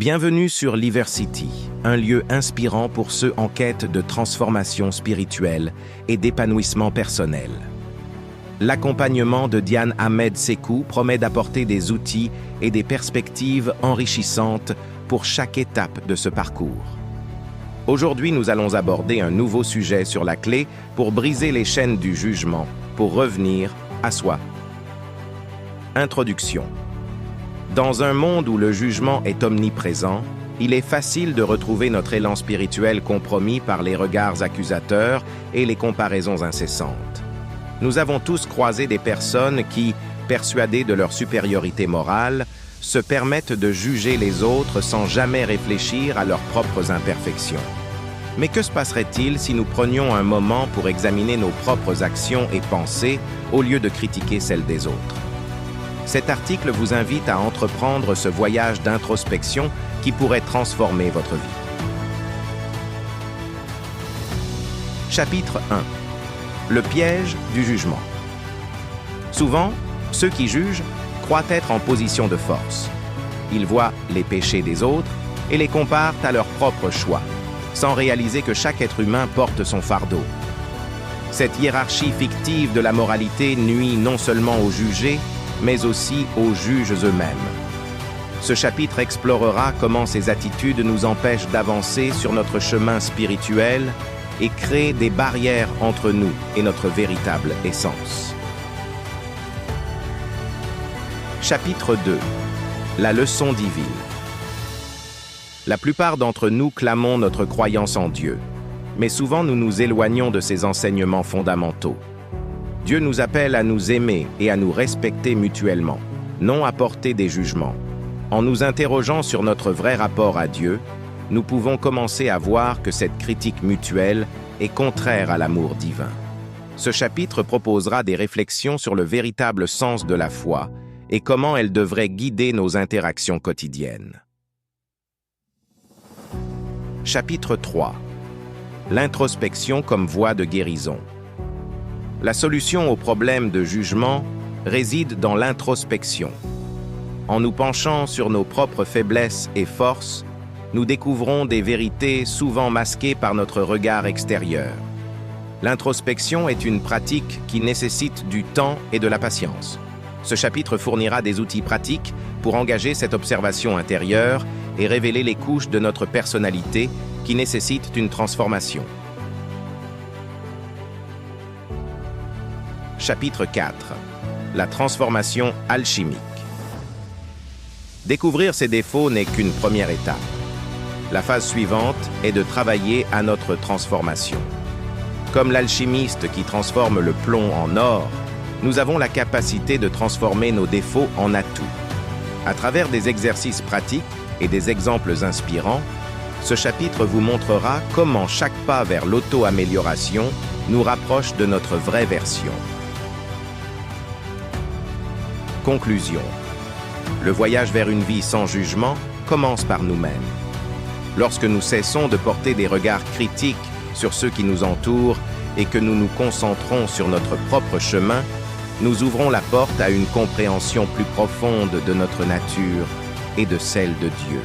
Bienvenue sur Liversity, un lieu inspirant pour ceux en quête de transformation spirituelle et d'épanouissement personnel. L'accompagnement de Diane Ahmed Sekou promet d'apporter des outils et des perspectives enrichissantes pour chaque étape de ce parcours. Aujourd'hui, nous allons aborder un nouveau sujet sur la clé pour briser les chaînes du jugement, pour revenir à soi. Introduction. Dans un monde où le jugement est omniprésent, il est facile de retrouver notre élan spirituel compromis par les regards accusateurs et les comparaisons incessantes. Nous avons tous croisé des personnes qui, persuadées de leur supériorité morale, se permettent de juger les autres sans jamais réfléchir à leurs propres imperfections. Mais que se passerait-il si nous prenions un moment pour examiner nos propres actions et pensées au lieu de critiquer celles des autres? Cet article vous invite à entreprendre ce voyage d'introspection qui pourrait transformer votre vie. Chapitre 1. Le piège du jugement. Souvent, ceux qui jugent croient être en position de force. Ils voient les péchés des autres et les comparent à leurs propres choix, sans réaliser que chaque être humain porte son fardeau. Cette hiérarchie fictive de la moralité nuit non seulement aux jugés, mais aussi aux juges eux-mêmes. Ce chapitre explorera comment ces attitudes nous empêchent d'avancer sur notre chemin spirituel et créent des barrières entre nous et notre véritable essence. Chapitre 2. La leçon divine. La plupart d'entre nous clamons notre croyance en Dieu, mais souvent nous nous éloignons de ses enseignements fondamentaux. Dieu nous appelle à nous aimer et à nous respecter mutuellement, non à porter des jugements. En nous interrogeant sur notre vrai rapport à Dieu, nous pouvons commencer à voir que cette critique mutuelle est contraire à l'amour divin. Ce chapitre proposera des réflexions sur le véritable sens de la foi et comment elle devrait guider nos interactions quotidiennes. Chapitre 3. L'introspection comme voie de guérison. La solution au problème de jugement réside dans l'introspection. En nous penchant sur nos propres faiblesses et forces, nous découvrons des vérités souvent masquées par notre regard extérieur. L'introspection est une pratique qui nécessite du temps et de la patience. Ce chapitre fournira des outils pratiques pour engager cette observation intérieure et révéler les couches de notre personnalité qui nécessitent une transformation. Chapitre 4. La transformation alchimique. Découvrir ses défauts n'est qu'une première étape. La phase suivante est de travailler à notre transformation. Comme l'alchimiste qui transforme le plomb en or, nous avons la capacité de transformer nos défauts en atouts. À travers des exercices pratiques et des exemples inspirants, ce chapitre vous montrera comment chaque pas vers l'auto-amélioration nous rapproche de notre vraie version. Conclusion. Le voyage vers une vie sans jugement commence par nous-mêmes. Lorsque nous cessons de porter des regards critiques sur ceux qui nous entourent et que nous nous concentrons sur notre propre chemin, nous ouvrons la porte à une compréhension plus profonde de notre nature et de celle de Dieu.